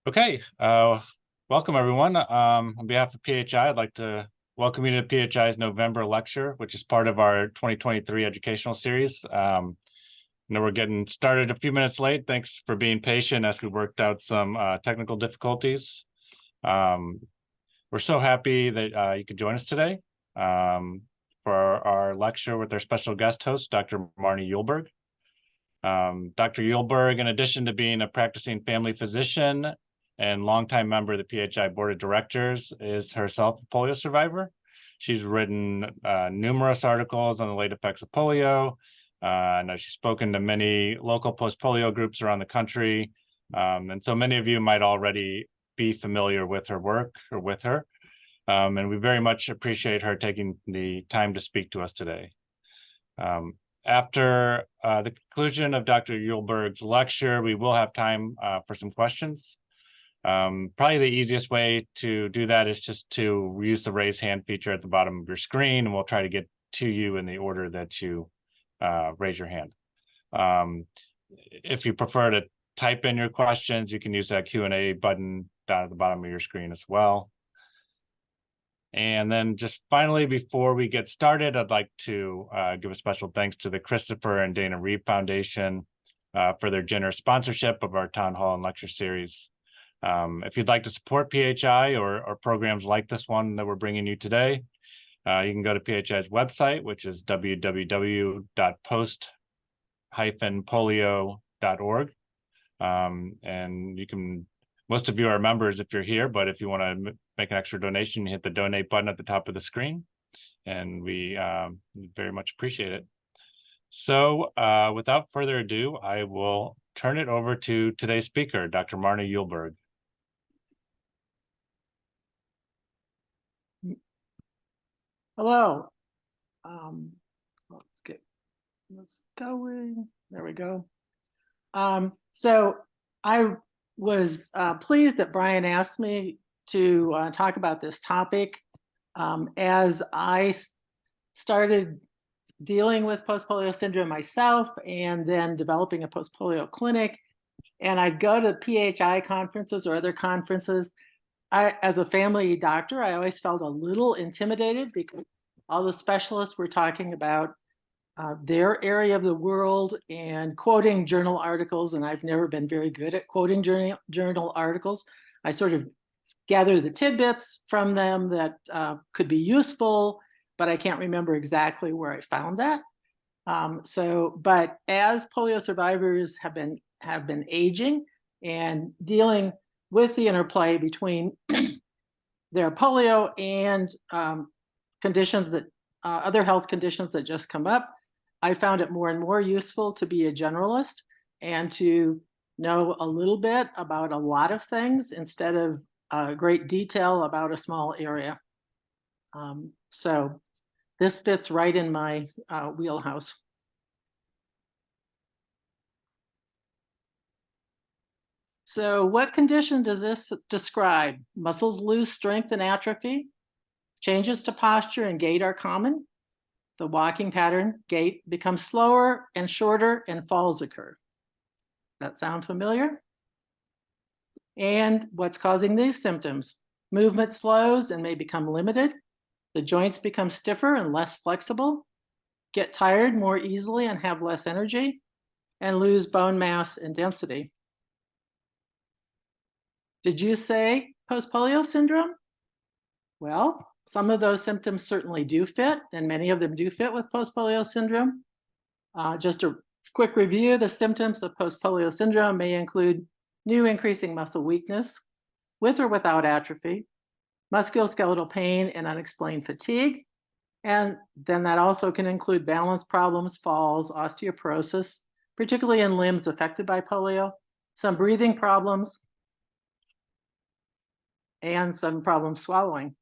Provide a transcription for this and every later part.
Okay, welcome everyone. On behalf of PHI, I'd like to welcome you to PHI's November lecture, which is part of our 2023 educational series. I know we're getting started a few minutes late. Thanks for being patient as we worked out some technical difficulties. We're so happy that you could join us today for our lecture with our special guest host, Dr. Marny Eulberg. Dr. Eulberg, in addition to being a practicing family physician and longtime member of the PHI Board of Directors, is herself a polio survivor. She's written numerous articles on the late effects of polio. I know she's spoken to many local post-polio groups around the country. And so many of you might already be familiar with her work or with her. And we very much appreciate her taking the time to speak to us today. After the conclusion of Dr. Eulberg's lecture, we will have time for some questions. Probably the easiest way to do that is just to use the raise hand feature at the bottom of your screen, and we'll try to get to you in the order that you raise your hand. If you prefer to type in your questions, you can use that Q&A button down at the bottom of your screen as well. And then just finally, before we get started, I'd like to give a special thanks to the Christopher and Dana Reeve Foundation for their generous sponsorship of our town hall and lecture series. If you'd like to support PHI or programs like this one that we're bringing you today, you can go to PHI's website, which is www.post-polio.org. And you can, most of you are members if you're here, but if you want to make an extra donation, you hit the donate button at the top of the screen, and we very much appreciate it. So without further ado, I will turn it over to today's speaker, Dr. Marny Eulberg. Hello. Let's get this going. There we go. So I was pleased that Brian asked me to talk about this topic. As I started dealing with post-polio syndrome myself and then developing a post-polio clinic, and I'd go to PHI conferences or other conferences, as a family doctor, I always felt a little intimidated because all the specialists were talking about their area of the world and quoting journal articles, and I've never been very good at quoting journal articles. I sort of gather the tidbits from them that could be useful, but I can't remember exactly where I found that. But as polio survivors have been aging and dealing with the interplay between their polio and conditions that other health conditions that just come up, I found it more and more useful to be a generalist and to know a little bit about a lot of things instead of great detail about a small area. So this fits right in my wheelhouse. So what condition does this describe? Muscles lose strength and atrophy. Changes to posture and gait are common. The walking pattern, gait, becomes slower and shorter and falls occur. That sound familiar? And what's causing these symptoms? Movement slows and may become limited. The joints become stiffer and less flexible, get tired more easily and have less energy, and lose bone mass and density. Did you say post-polio syndrome? Well, some of those symptoms certainly do fit, and many of them do fit with post-polio syndrome. Just a quick review, the symptoms of post-polio syndrome may include new increasing muscle weakness, with or without atrophy, musculoskeletal pain and unexplained fatigue, and then that also can include balance problems, falls, osteoporosis, particularly in limbs affected by polio, some breathing problems, and some problems swallowing.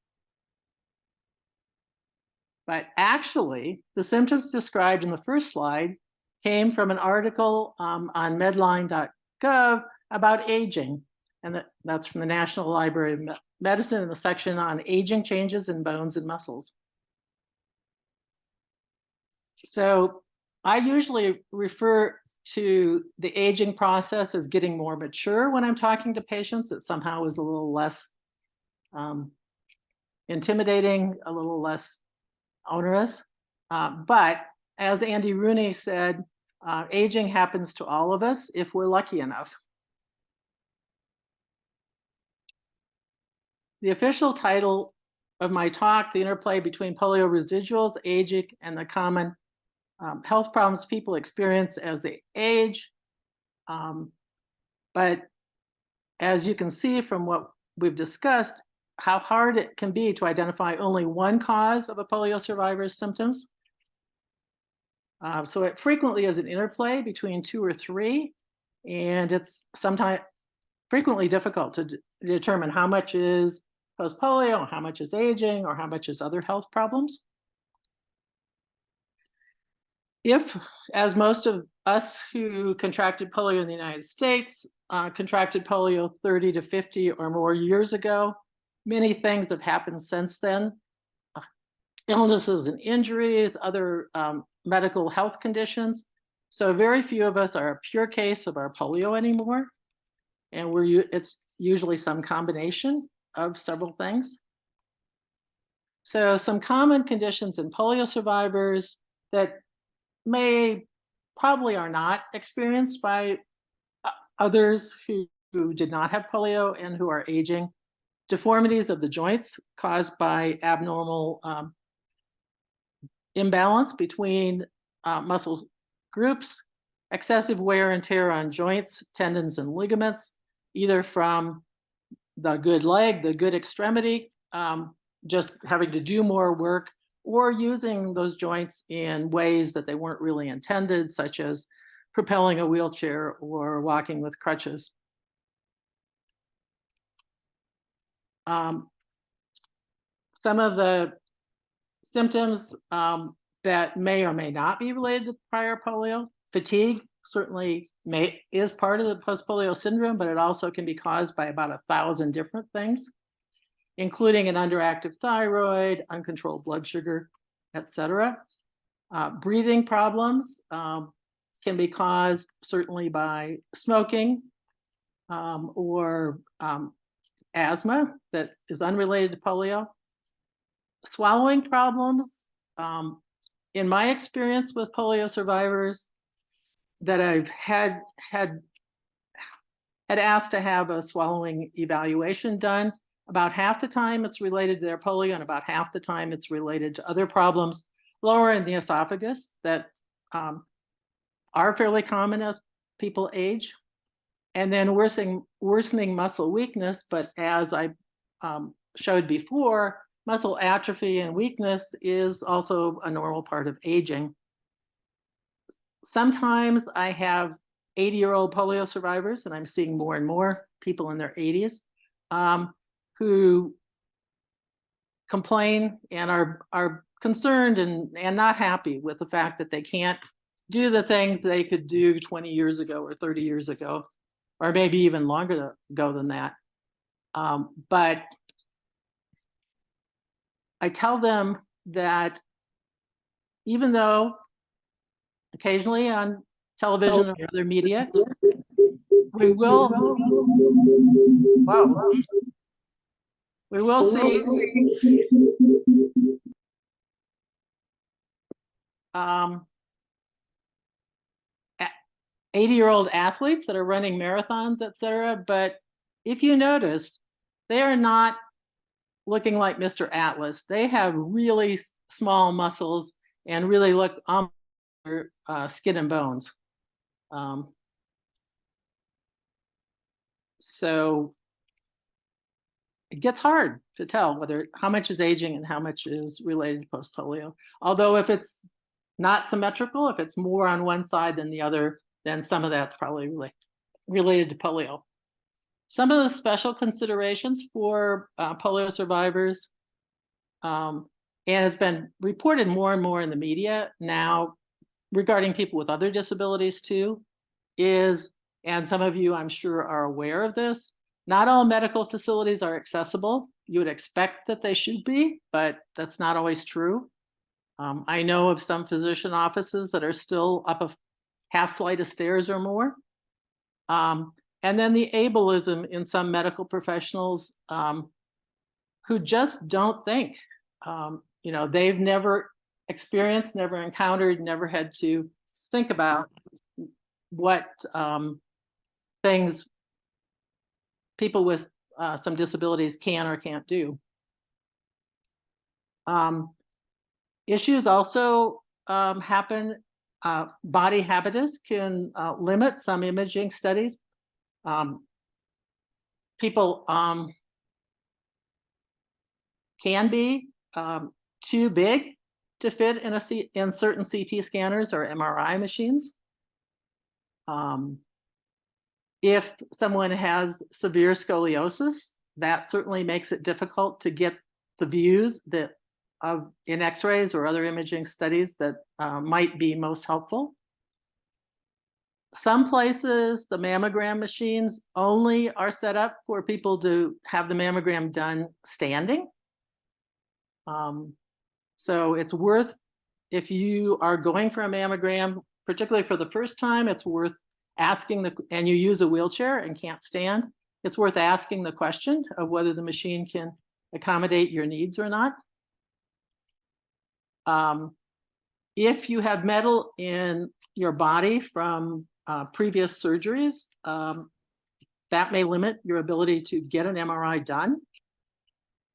But actually, the symptoms described in the first slide came from an article on medline.gov about aging, and that's from the National Library of Medicine in the section on aging changes in bones and muscles. So I usually refer to the aging process as getting more mature when I'm talking to patients. It somehow is a little less intimidating, a little less onerous. But as Andy Rooney said, aging happens to all of us if we're lucky enough. The official title of my talk, The Interplay Between Polio Residuals, Aging, and the Common Health Problems People Experience as They Age. But as you can see from what we've discussed, how hard it can be to identify only one cause of a polio survivor's symptoms. So it frequently is an interplay between two or three, and it's sometimes frequently difficult to determine how much is post-polio, how much is aging, or how much is other health problems. If, as most of us who contracted polio in the United States, contracted polio 30 to 50 or more years ago, many things have happened since then. Illnesses and injuries, other medical health conditions. So very few of us are a pure case of our polio anymore. And it's usually some combination of several things. So some common conditions in polio survivors that probably are not experienced by others who did not have polio and who are aging. Deformities of the joints caused by abnormal imbalance between muscle groups, excessive wear and tear on joints, tendons, and ligaments, either from the good leg, the good extremity, just having to do more work, or using those joints in ways that they weren't really intended, such as propelling a wheelchair or walking with crutches. Some of the symptoms that may or may not be related to prior polio. Fatigue certainly is part of the post-polio syndrome, but it also can be caused by about 1,000 different things, including an underactive thyroid, uncontrolled blood sugar, etc. Breathing problems can be caused certainly by smoking or asthma that is unrelated to polio. Swallowing problems, in my experience with polio survivors that I've had asked to have a swallowing evaluation done, about half the time it's related to their polio and about half the time it's related to other problems lower in the esophagus that are fairly common as people age. And then worsening muscle weakness, but as I showed before, muscle atrophy and weakness is also a normal part of aging. Sometimes I have 80-year-old polio survivors, and I'm seeing more and more people in their 80s who complain and are concerned and not happy with the fact that they can't do the things they could do 20 years ago or 30 years ago, or maybe even longer ago than that. But I tell them that even though occasionally on television or other media, we will see 80-year-old athletes that are running marathons, etc. But if you notice, they are not looking like Mr. Atlas. They have really small muscles and really look skin and bones. So it gets hard to tell how much is aging and how much is related to post-polio. Although if it's not symmetrical, if it's more on one side than the other, then some of that's probably related to polio. Some of the special considerations for polio survivors, and it's been reported more and more in the media now regarding people with other disabilities too, is, and some of you I'm sure are aware of this, not all medical facilities are accessible. You would expect that they should be, but that's not always true. I know of some physician offices that are still up half flight of stairs or more. And then the ableism in some medical professionals who just don't think. You know, they've never experienced, never encountered, never had to think about what things people with some disabilities can or can't do. Issues also happen. Body habitus can limit some imaging studies. People can be too big to fit in certain CT scanners or MRI machines. If someone has severe scoliosis, that certainly makes it difficult to get the views that in X-rays or other imaging studies that might be most helpful. Some places, the mammogram machines only are set up for people to have the mammogram done standing. So it's worth, if you are going for a mammogram, particularly for the first time, it's worth asking and you use a wheelchair and can't stand, it's worth asking the question of whether the machine can accommodate your needs or not. If you have metal in your body from previous surgeries, that may limit your ability to get an MRI done.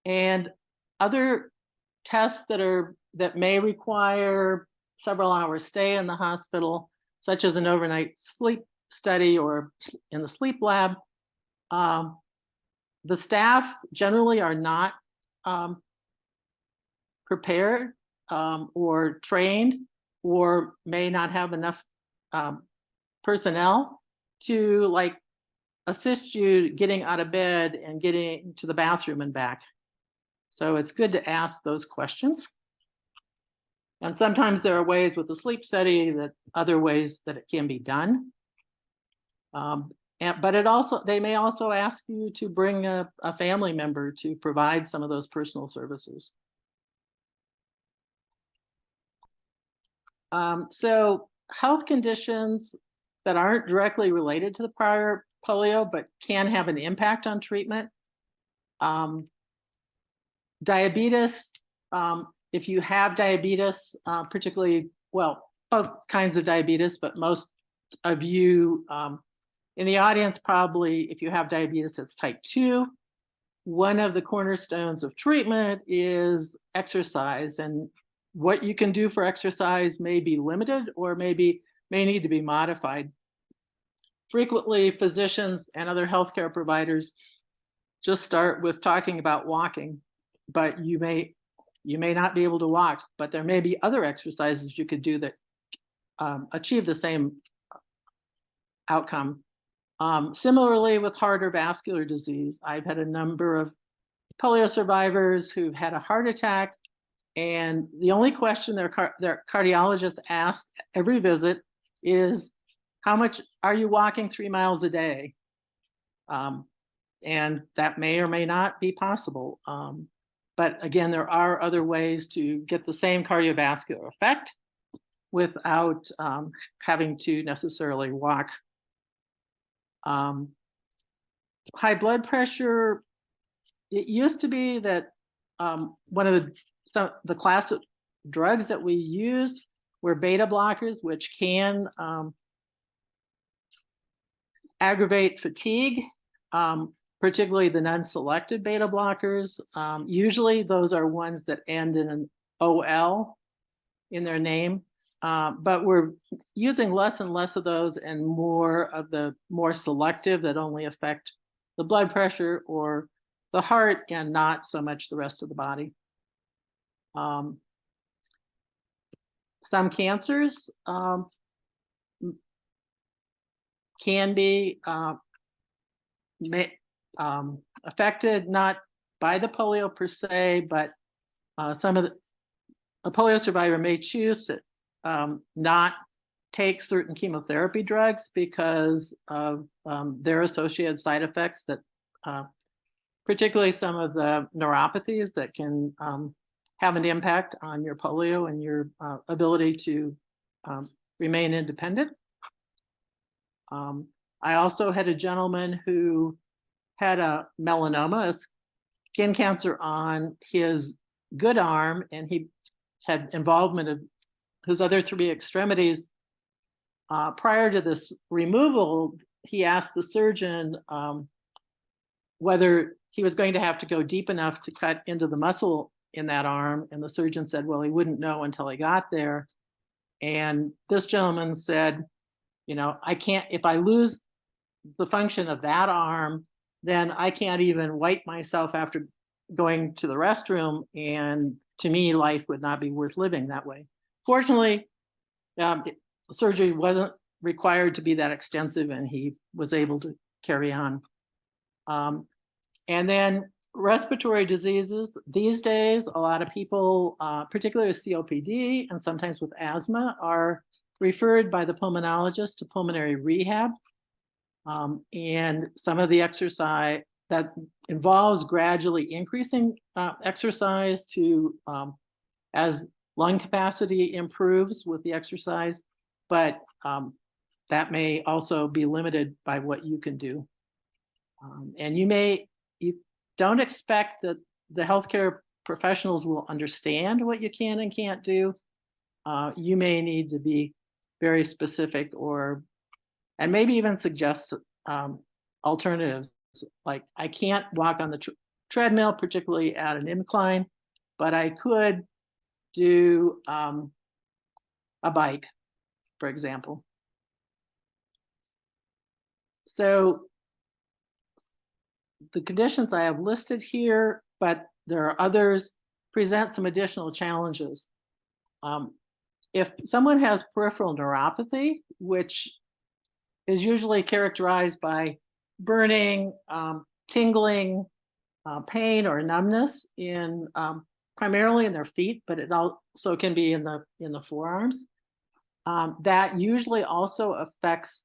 And other tests that may require several hours stay in the hospital, such as an overnight sleep study or in the sleep lab, the staff generally are not prepared or trained, or may not have enough personnel to like assist you getting out of bed and getting to the bathroom and back. So it's good to ask those questions. And sometimes there are ways with the sleep study that other ways that it can be done. But they may also ask you to bring a family member to provide some of those personal services. So health conditions that aren't directly related to the prior polio, but can have an impact on treatment. Diabetes, if you have diabetes, particularly, well, both kinds of diabetes, but most of you in the audience, probably if you have diabetes, it's type 2. One of the cornerstones of treatment is exercise, and what you can do for exercise may be limited or may need to be modified. Frequently, physicians and other healthcare providers just start with talking about walking, but you may not be able to walk, but there may be other exercises you could do that achieve the same outcome. Similarly, with heart or vascular disease, I've had a number of polio survivors who've had a heart attack, and the only question their cardiologist asks every visit is, how much are you walking 3 miles a day? And that may or may not be possible. But again, there are other ways to get the same cardiovascular effect without having to necessarily walk. High blood pressure, it used to be that one of the class of drugs that we used were beta blockers, which can aggravate fatigue, particularly the non-selected beta blockers. Usually those are ones that end in an OL in their name, but we're using less and less of those and more of the more selective that only affect the blood pressure or the heart and not so much the rest of the body. Some cancers can be affected not by the polio per se, but a polio survivor may choose to not take certain chemotherapy drugs because of their associated side effects, that particularly some of the neuropathies that can have an impact on your polio and your ability to remain independent. I also had a gentleman who had a melanoma, a skin cancer on his good arm, and he had involvement of his other 3 extremities. Prior to this removal, he asked the surgeon whether he was going to have to go deep enough to cut into the muscle in that arm. And the surgeon said, well, he wouldn't know until he got there. And this gentleman said, you know, I can't, if I lose the function of that arm, then I can't even wipe myself after going to the restroom. And to me, life would not be worth living that way. Fortunately, surgery wasn't required to be that extensive, and he was able to carry on. And then respiratory diseases. These days, a lot of people, particularly with COPD and sometimes with asthma, are referred by the pulmonologist to pulmonary rehab. And some of the exercise that involves gradually increasing exercise to as lung capacity improves with the exercise, but that may also be limited by what you can do. And you don't expect that the healthcare professionals will understand what you can and can't do. You may need to be very specific, and maybe even suggest alternatives. Like, I can't walk on the treadmill, particularly at an incline, but I could do a bike, for example. So the conditions I have listed here, but there are others, present some additional challenges. If someone has peripheral neuropathy, which is usually characterized by burning, tingling, pain or numbness in primarily in their feet, but it also can be in the forearms. That usually also affects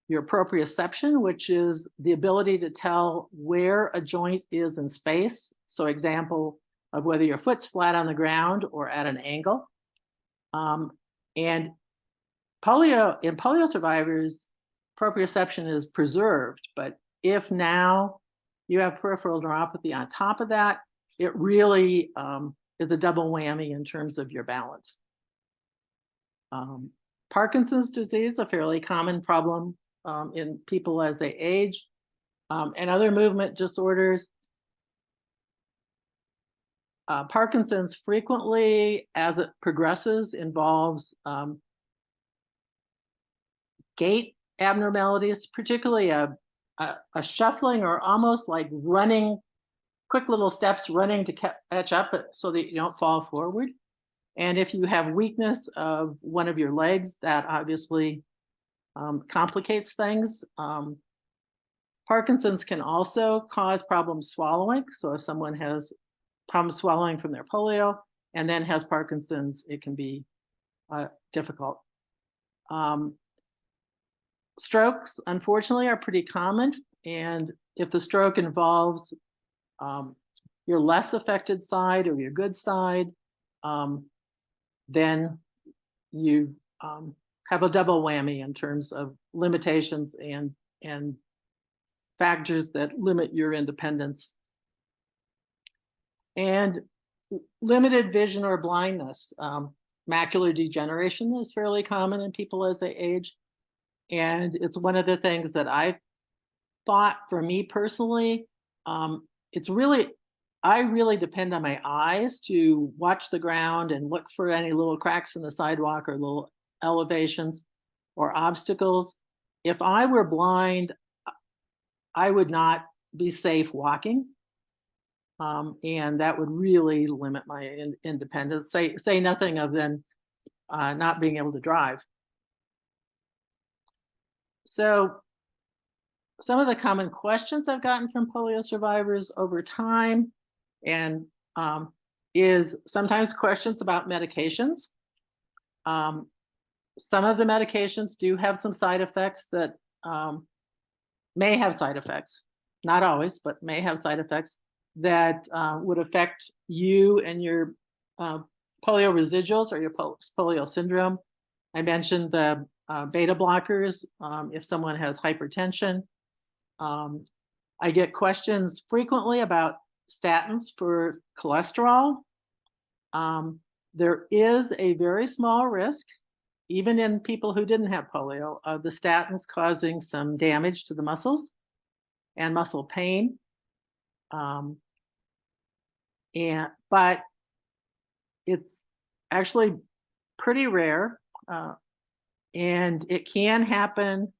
your proprioception, which is the ability to tell where a joint is in space. So example of whether your foot's flat on the ground or at an angle. And polio survivors, proprioception is preserved, but if now you have peripheral neuropathy on top of that, it really is a double whammy in terms of your balance. Parkinson's disease, a fairly common problem in people as they age, and other movement disorders. Parkinson's frequently, as it progresses, involves gait abnormalities, particularly a shuffling or almost like running, quick little steps running to catch up so that you don't fall forward. And if you have weakness of one of your legs, that obviously complicates things. Parkinson's can also cause problems swallowing. So if someone has problems swallowing from their polio and then has Parkinson's, it can be difficult. Strokes, unfortunately, are pretty common. And if the stroke involves your less affected side or your good side, then you have a double whammy in terms of limitations and factors that limit your independence. And limited vision or blindness. Macular degeneration is fairly common in people as they age. And it's one of the things that I thought, for me personally, I really depend on my eyes to watch the ground and look for any little cracks in the sidewalk or little elevations or obstacles. If I were blind, I would not be safe walking. And that would really limit my independence. Say nothing of then not being able to drive. So some of the common questions I've gotten from polio survivors over time and is sometimes questions about medications. Some of the medications do have some side effects that may have side effects, not always, but may have side effects that would affect you and your polio residuals or your post-polio syndrome. I mentioned the beta blockers if someone has hypertension. I get questions frequently about statins for cholesterol. There is a very small risk, even in people who didn't have polio, of the statins causing some damage to the muscles and muscle pain. But it's actually pretty rare, and it can happen.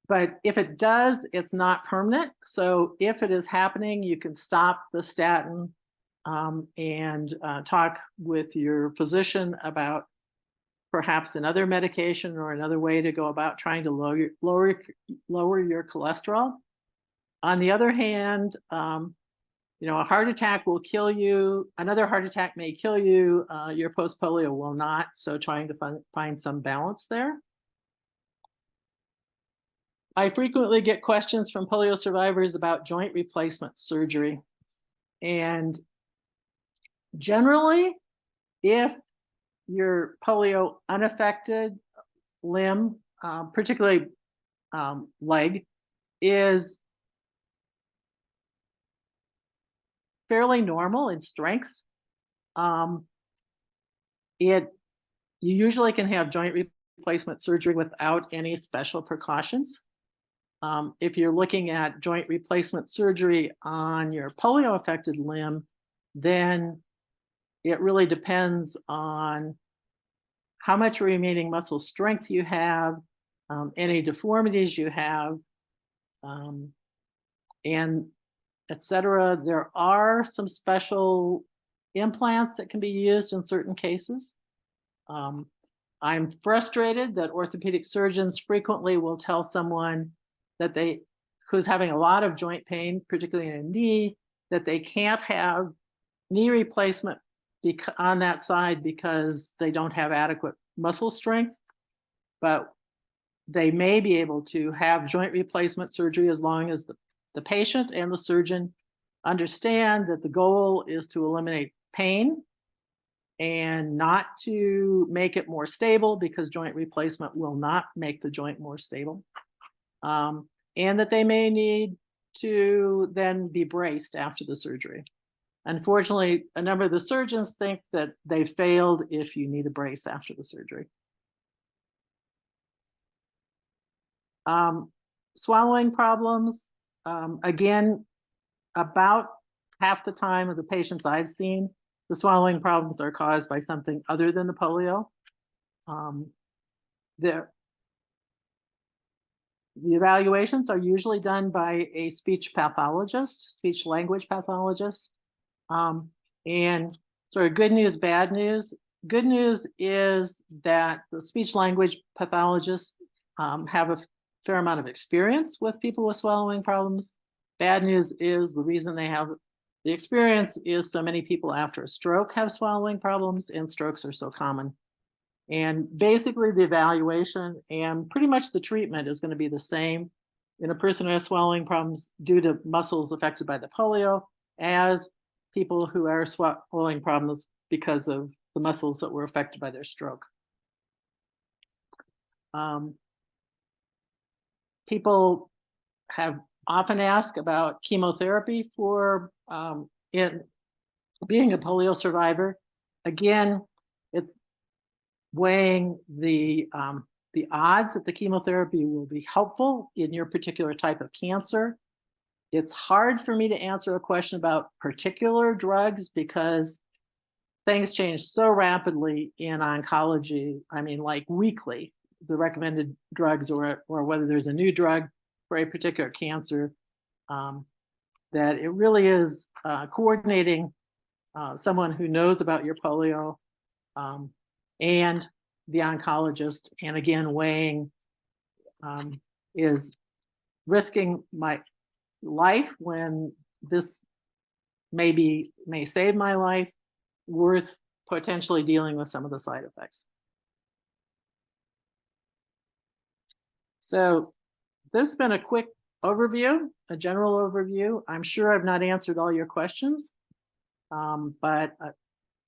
But if it does, it's not permanent. So if it is happening, you can stop the statin and talk with your physician about perhaps another medication or another way to go about trying to lower your cholesterol. On the other hand, a heart attack will kill you. Another heart attack may kill you. Your post-polio will not. So trying to find some balance there. I frequently get questions from polio survivors about joint replacement surgery. And generally, if your polio unaffected limb, particularly leg, is fairly normal in strength, you usually can have joint replacement surgery without any special precautions. If you're looking at joint replacement surgery on your polio affected limb, then it really depends on how much remaining muscle strength you have, any deformities you have, and etc. There are some special implants that can be used in certain cases. I'm frustrated that orthopedic surgeons frequently will tell someone that who's having a lot of joint pain, particularly in a knee, that they can't have knee replacement on that side because they don't have adequate muscle strength. But they may be able to have joint replacement surgery as long as the patient and the surgeon understand that the goal is to eliminate pain and not to make it more stable, because joint replacement will not make the joint more stable. And that they may need to then be braced after the surgery. Unfortunately, a number of the surgeons think that they failed if you need a brace after the surgery. Swallowing problems, again, about half the time of the patients I've seen, the swallowing problems are caused by something other than the polio. The evaluations are usually done by a speech pathologist, speech language pathologist. And sort of good news, bad news. Good news is that the speech language pathologists have a fair amount of experience with people with swallowing problems. Bad news is the reason they have the experience is so many people after a stroke have swallowing problems, and strokes are so common. And basically the evaluation and pretty much the treatment is going to be the same in a person who has swallowing problems due to muscles affected by the polio as people who are swallowing problems because of the muscles that were affected by their stroke. People have often asked about chemotherapy for in being a polio survivor. Again, it's weighing the odds that the chemotherapy will be helpful in your particular type of cancer. It's hard for me to answer a question about particular drugs because things change so rapidly in oncology. I mean, like weekly, the recommended drugs or whether there's a new drug for a particular cancer, that it really is coordinating someone who knows about your polio and the oncologist, and again, weighing is risking my life when this may save my life, worth potentially dealing with some of the side effects. So this has been a quick overview, a general overview. I'm sure I've not answered all your questions, but I'd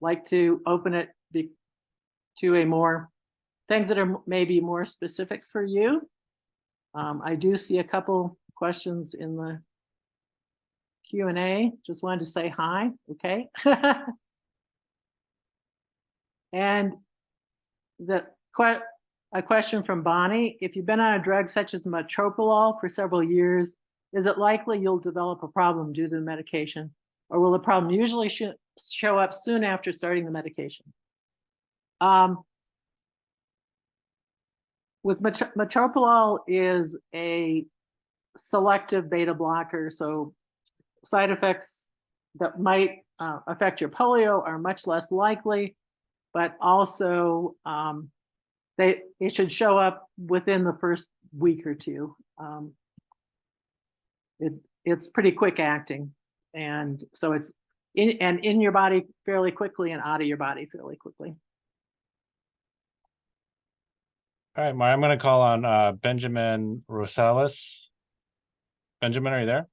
like to open it to a more things that are maybe more specific for you. I do see a couple questions in the Q&A. Just wanted to say hi, okay? And a question from Bonnie: if you've been on a drug such as metoprolol for several years, is it likely you'll develop a problem due to the medication, or will the problem usually show up soon after starting the medication? With metoprolol is a selective beta blocker, so side effects that might affect your polio are much less likely, but also it should show up within the first week or two. It's pretty quick acting, and so it's in your body fairly quickly and out of your body fairly quickly. All right, Mark, I'm going to call on Benjamin Rosales. Benjamin, are you there?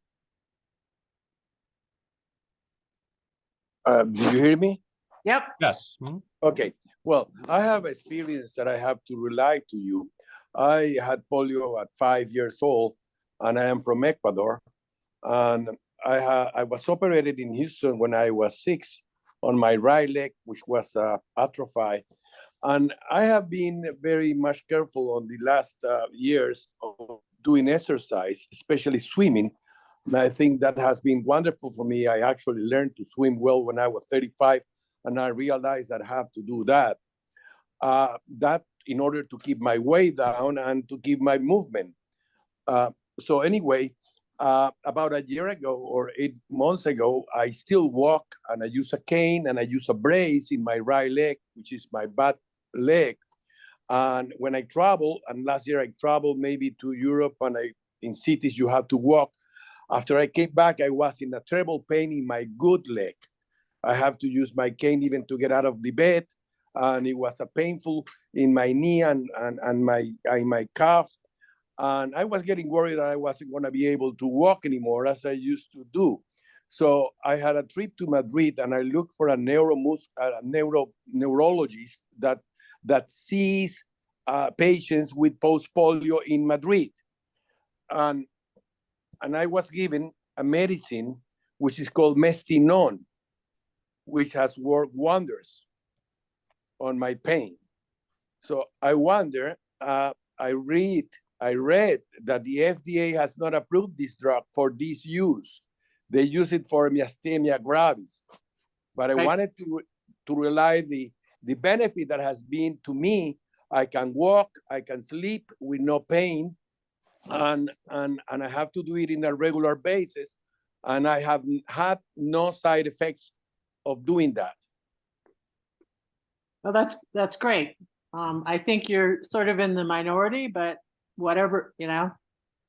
Do you hear me? Yep. Yes. Mm-hmm. Okay. Well, I have experience that I have to rely to you. I had polio at 5 years old, and I am from Ecuador. And I was operated in Houston when I was 6 on my right leg, which was atrophied. And I have been very much careful on the last years of doing exercise, especially swimming. And I think that has been wonderful for me. I actually learned to swim well when I was 35, and I realized that I have to do that. That in order to keep my weight down and to keep my movement. So anyway, about a year ago or 8 months ago, I still walk, and I use a cane, and I use a brace in my right leg, which is my bad leg. And when I travel, and last year I traveled maybe to Europe, and in cities you have to walk. After I came back, I was in a terrible pain in my good leg. I have to use my cane even to get out of the bed, and it was a painful in my knee and my calf. And I was getting worried that I wasn't going to be able to walk anymore as I used to do. So I had a trip to Madrid, and I looked for a neurologist that sees patients with post-polio in Madrid. And I was given a medicine which is called Mestinon, which has worked wonders on my pain. So I wonder, I read that the FDA has not approved this drug for this use. They use it for myasthenia gravis. But I wanted to realize the benefit that has been to me. I can walk, I can sleep with no pain, and I have to do it in a regular basis. And I have had no side effects of doing that. Well, that's great. I think you're sort of in the minority, but whatever,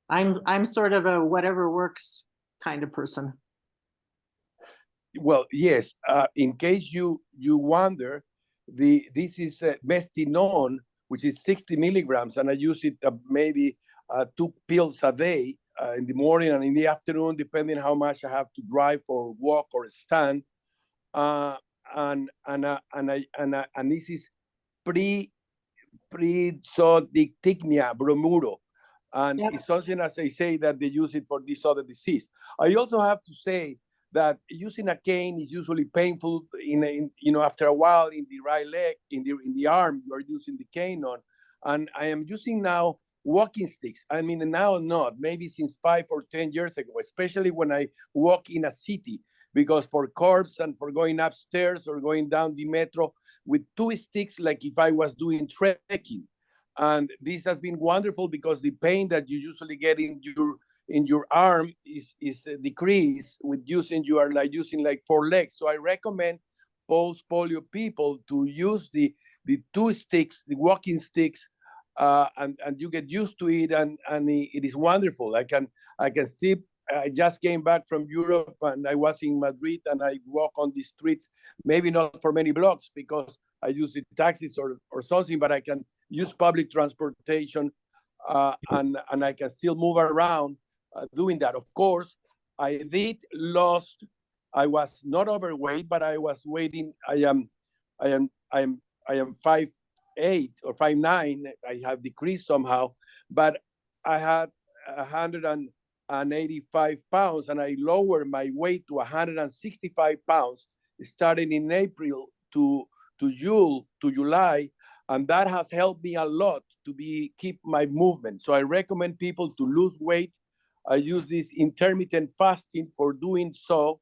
I'm sort of a whatever works kind of person. Well, yes. In case you wonder, this is Mestinon, which is 60 milligrams, and I use it maybe 2 pills a day in the morning and in the afternoon, depending how much I have to drive or walk or stand. And this is pre-sodictigmia bromuro. And it's something, as I say, that they use it for this other disease. I also have to say that using a cane is usually painful after a while in the right leg, in the arm you are using the cane on. And I am using now walking sticks. I mean, now not, maybe since 5 or 10 years ago, especially when I walk in a city, because for curbs and for going upstairs or going down the metro with 2 sticks, like if I was doing trekking. And this has been wonderful because the pain that you usually get in your arm is decreased with using 4 legs. So I recommend post-polio people to use the 2 sticks, the walking sticks, and you get used to it, and it is wonderful. I can still. I just came back from Europe, and I was in Madrid, and I walk on the streets, maybe not for many blocks because I use the taxis or something, but I can use public transportation, and I can still move around doing that. Of course, I did lost I was not overweight, but I was waiting. I am 5'8" or 5'9". I have decreased somehow, but I had 185 pounds, and I lowered my weight to 165 pounds, starting in April to July, and that has helped me a lot to keep my movement. So I recommend people to lose weight. I use this intermittent fasting for doing so,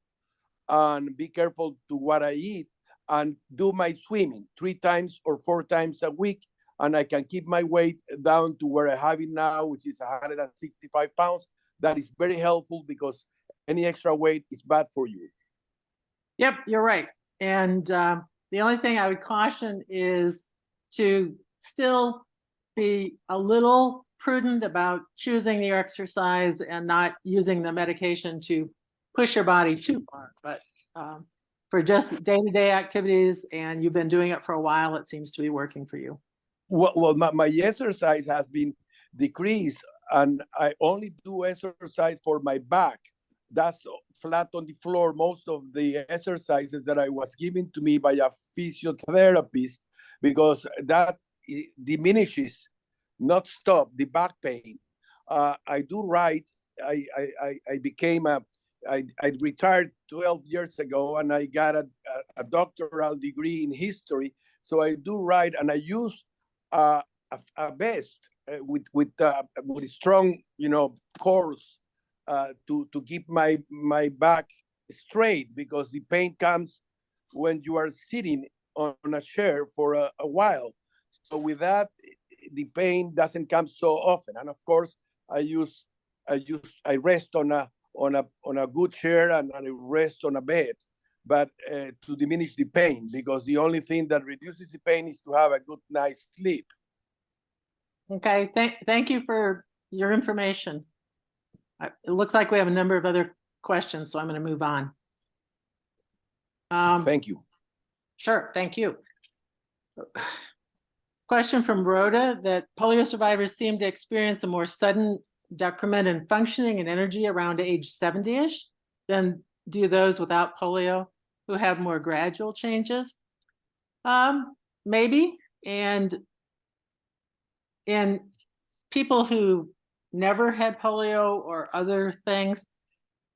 and be careful to what I eat, and do my swimming 3 times or 4 times a week, and I can keep my weight down to where I have it now, which is 165 pounds. That is very helpful because any extra weight is bad for you. Yep, you're right. And the only thing I would caution is to still be a little prudent about choosing the exercise and not using the medication to push your body too far. But for just day-to-day activities, and you've been doing it for a while, it seems to be working for you. Well, my exercise has been decreased, and I only do exercise for my back. That's flat on the floor. Most of the exercises that I was given to me by a physiotherapist, because that diminishes, not stop, the back pain. I do write. I retired 12 years ago, and I got a doctoral degree in history. So I do write, and I use a vest with strong, cords to keep my back straight, because the pain comes when you are sitting on a chair for a while. So with that, the pain doesn't come so often. And of course, I rest on a good chair, and I rest on a bed, but to diminish the pain, because the only thing that reduces the pain is to have a good night's sleep. Okay, thank you for your information. It looks like we have a number of other questions, so I'm going to move on. Thank you. Sure, thank you. Question from Rhoda, that polio survivors seem to experience a more sudden decrement in functioning and energy around age 70-ish than do those without polio who have more gradual changes. Maybe, and in people who never had polio or other things,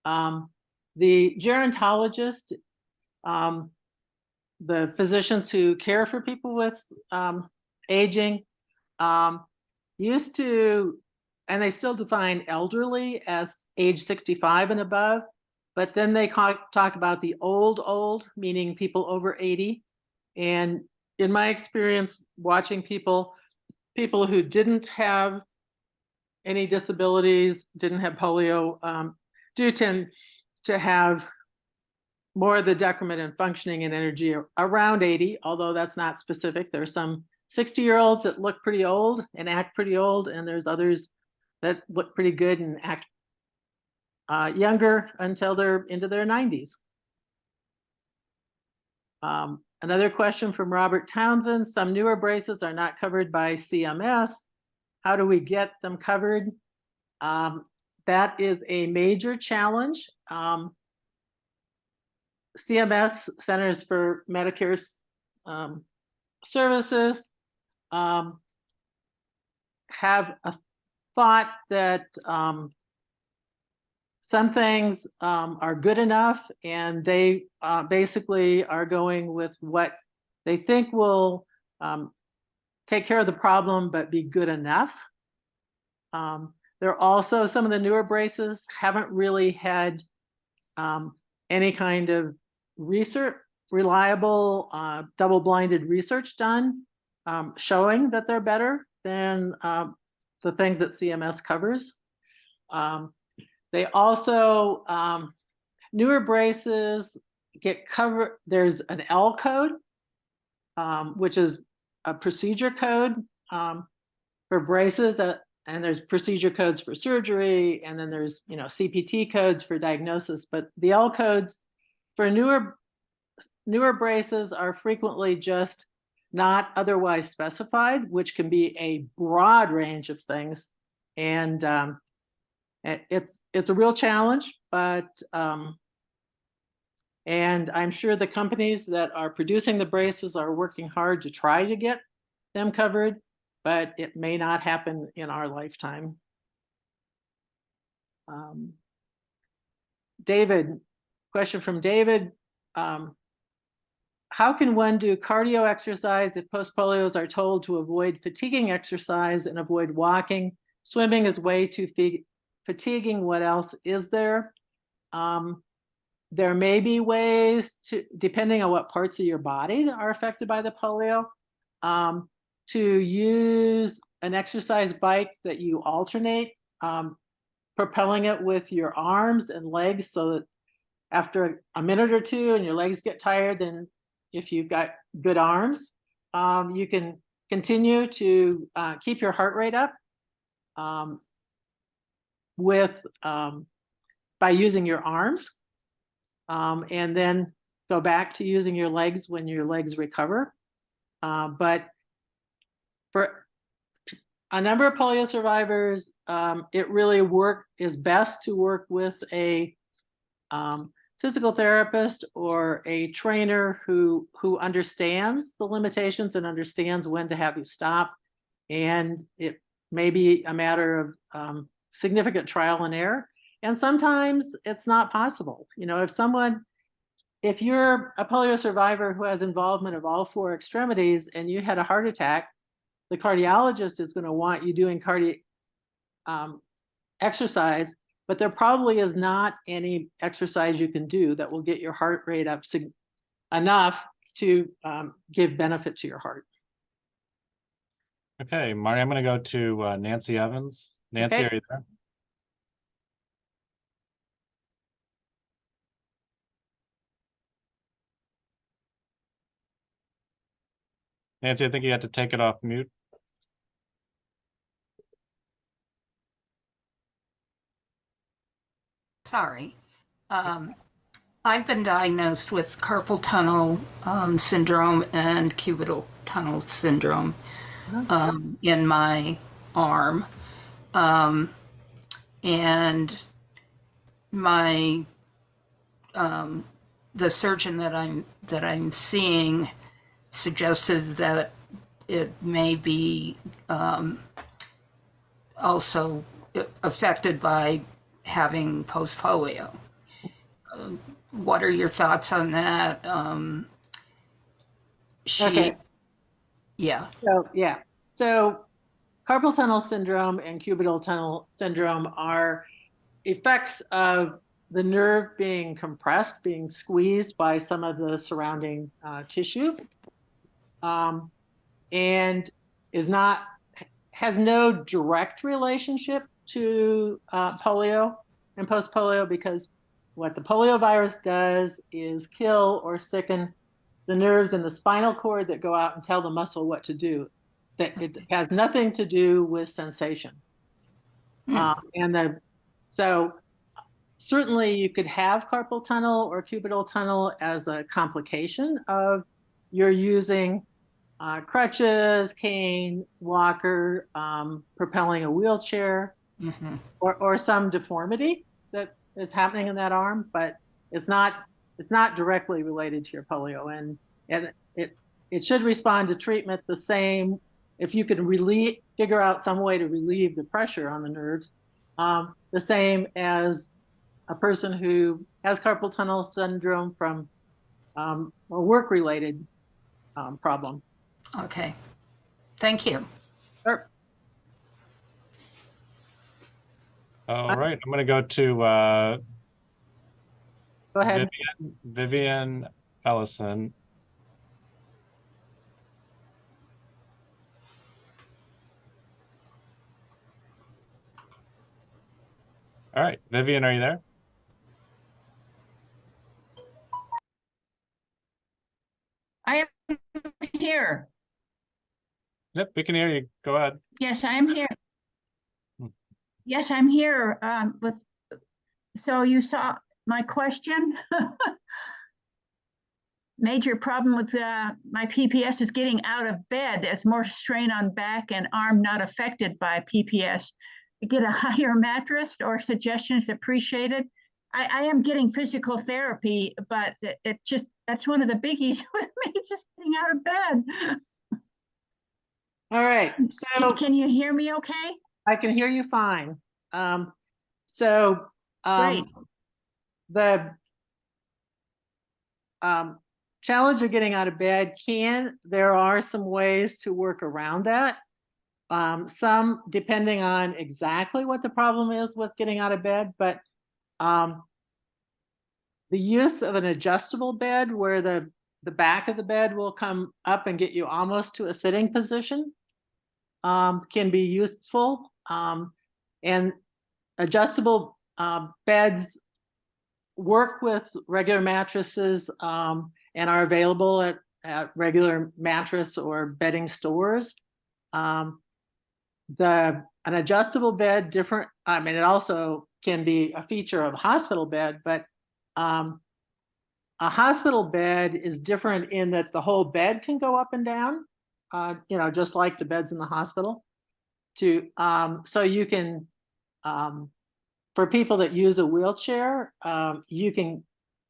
the gerontologist, the physicians who care for people with aging, used to, and they still define elderly as age 65 and above, but then they talk about the old, meaning people over 80. And in my experience watching people who didn't have any disabilities, didn't have polio, do tend to have more of the decrement in functioning and energy around 80, although that's not specific. There's some 60-year-olds that look pretty old and act pretty old, and there's others that look pretty good and act younger until they're into their 90s. Another question from Robert Townsend. Some newer braces are not covered by CMS. How do we get them covered? That is a major challenge. CMS, Centers for Medicare Services, have a thought that some things are good enough, and they basically are going with what they think will take care of the problem but be good enough. There are also some of the newer braces haven't really had any kind of reliable double-blinded research done showing that they're better than the things that CMS covers. They also, newer braces get covered. There's an L code, which is a procedure code for braces, and there's procedure codes for surgery, and then there's CPT codes for diagnosis. But the L codes for newer braces are frequently just not otherwise specified, which can be a broad range of things, and it's a real challenge, but And I'm sure the companies that are producing the braces are working hard to try to get them covered, but it may not happen in our lifetime. David, question from David. How can one do cardio exercise if post-polios are told to avoid fatiguing exercise and avoid walking? Swimming is way too fatiguing. What else is there? There may be ways to, depending on what parts of your body are affected by the polio, to use an exercise bike that you alternate, propelling it with your arms and legs, so that after a minute or two and your legs get tired, then if you've got good arms, you can continue to keep your heart rate up by using your arms, and then go back to using your legs when your legs recover. But for a number of polio survivors, it really is best to work with a physical therapist or a trainer who understands the limitations and understands when to have you stop. And it may be a matter of significant trial and error. And sometimes it's not possible. You know, if you're a polio survivor who has involvement of all four extremities and you had a heart attack, the cardiologist is going to want you doing cardiac exercise, but there probably is not any exercise you can do that will get your heart rate up enough to give benefit to your heart. Okay, Marty, I'm going to go to Nancy Evans. Nancy, Okay. are you there? Nancy, I think you have to take it off mute. Sorry. I've been diagnosed with carpal tunnel syndrome and cubital tunnel syndrome in my arm. And my the surgeon that I'm seeing suggested that it may be also affected by having post-polio. What are your thoughts on that? Okay. Yeah. So carpal tunnel syndrome and cubital tunnel syndrome are effects of the nerve being compressed, being squeezed by some of the surrounding tissue, and has no direct relationship to polio and post-polio, because what the polio virus does is kill or sicken the nerves in the spinal cord that go out and tell the muscle what to do. That it has nothing to do with sensation. So certainly you could have carpal tunnel or cubital tunnel as a complication of you're using crutches, cane, walker, propelling a wheelchair, or some deformity that is happening in that arm, but it's not directly related to your polio, and it should respond to treatment the same. If you could figure out some way to relieve the pressure on the nerves, the same as a person who has carpal tunnel syndrome from a work-related problem. Okay. Thank you. Sure. All right, I'm going to go to Go ahead. Vivian Ellison. All right, Vivian, are you there? I am here. Yep, we can hear you. Go ahead. Yes, I am here. Yes, I'm here. So you saw my question. Major problem with my PPS is getting out of bed. There's more strain on back and arm not affected by PPS. Get a higher mattress or suggestions appreciated. I am getting physical therapy, but that's one of the biggies with me, just getting out of bed. All right, so Can you hear me okay? I can hear you fine. So Great. the challenge of getting out of bed there are some ways to work around that. Some depending on exactly what the problem is with getting out of bed, but the use of an adjustable bed where the back of the bed will come up and get you almost to a sitting position can be useful. And adjustable beds work with regular mattresses and are available at regular mattress or bedding stores. An adjustable bed it also can be a feature of a hospital bed, but a hospital bed is different in that the whole bed can go up and down, just like the beds in the hospital. So you can, for people that use a wheelchair, you can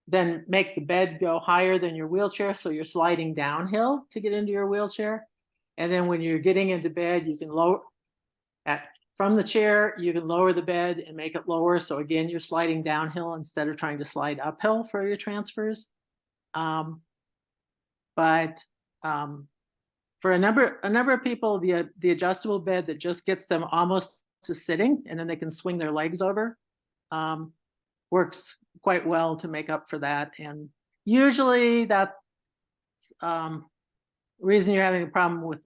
then make the bed go higher than your wheelchair, so you're sliding downhill to get into your wheelchair. And then when you're getting into bed, you can from the chair, you can lower the bed and make it lower. So again, you're sliding downhill instead of trying to slide uphill for your transfers. For a number of people, the adjustable bed that just gets them almost to sitting and then they can swing their legs over works quite well to make up for that. And usually that's reason you're having a problem with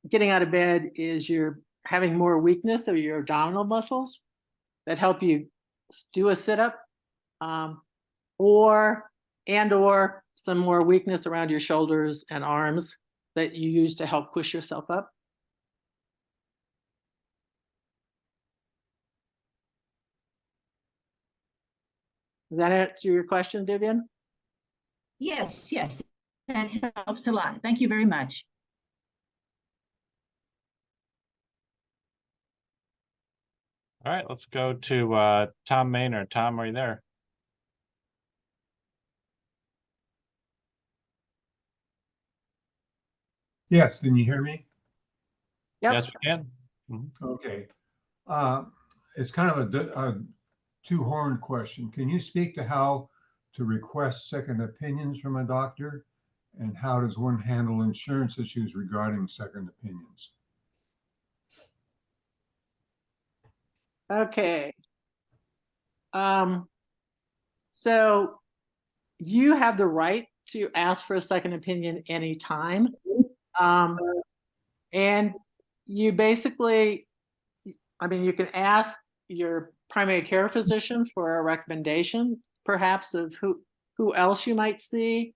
getting out of bed is you're having more weakness of your abdominal muscles that help you do a sit-up, or some more weakness around your shoulders and arms that you use to help push yourself up. Does that answer your question, Vivian? Yes, that helps a lot. Thank you very much. All right, let's go to Tom Maynard. Tom, are you there? Yes, can you hear me? Yep. Yes, we can. Mhm. Okay. It's kind of a two-horned question. Can you speak to how to request second opinions from a doctor? And how does one handle insurance issues regarding second opinions? Okay. So you have the right to ask for a second opinion anytime. And you basically, you can ask your primary care physician for a recommendation, perhaps of who else you might see.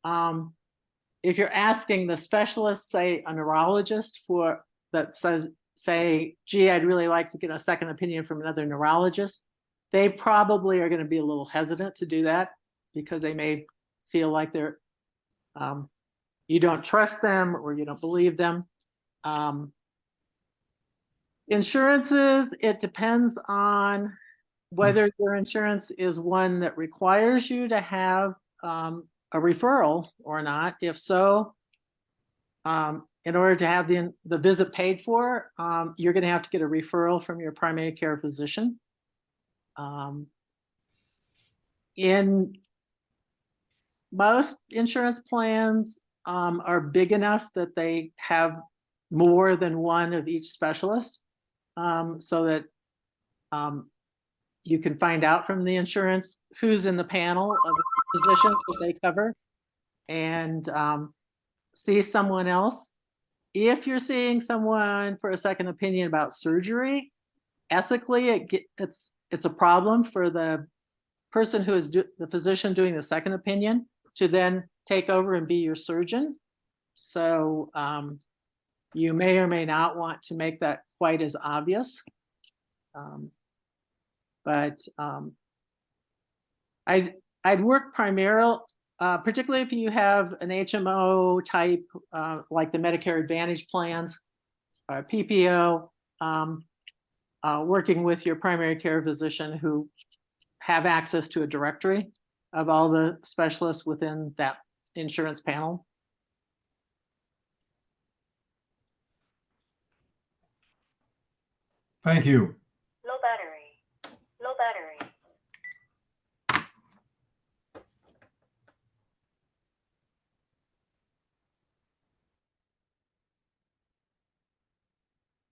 If you're asking the specialist, say a neurologist say, gee, I'd really like to get a second opinion from another neurologist, they probably are going to be a little hesitant to do that because they may feel like you don't trust them or you don't believe them. Insurances, it depends on whether your insurance is one that requires you to have a referral or not. If so, in order to have the visit paid for, you're going to have to get a referral from your primary care physician. In most insurance plans are big enough that they have more than one of each specialist, so that you can find out from the insurance who's in the panel of physicians that they cover and see someone else. If you're seeing someone for a second opinion about surgery, ethically it's a problem for the person who is the physician doing the second opinion to then take over and be your surgeon. So you may or may not want to make that quite as obvious. But I'd work primarily, particularly if you have an HMO type, like the Medicare Advantage plans, PPO, working with your primary care physician who have access to a directory of all the specialists within that insurance panel. Thank you. Low battery. Low battery.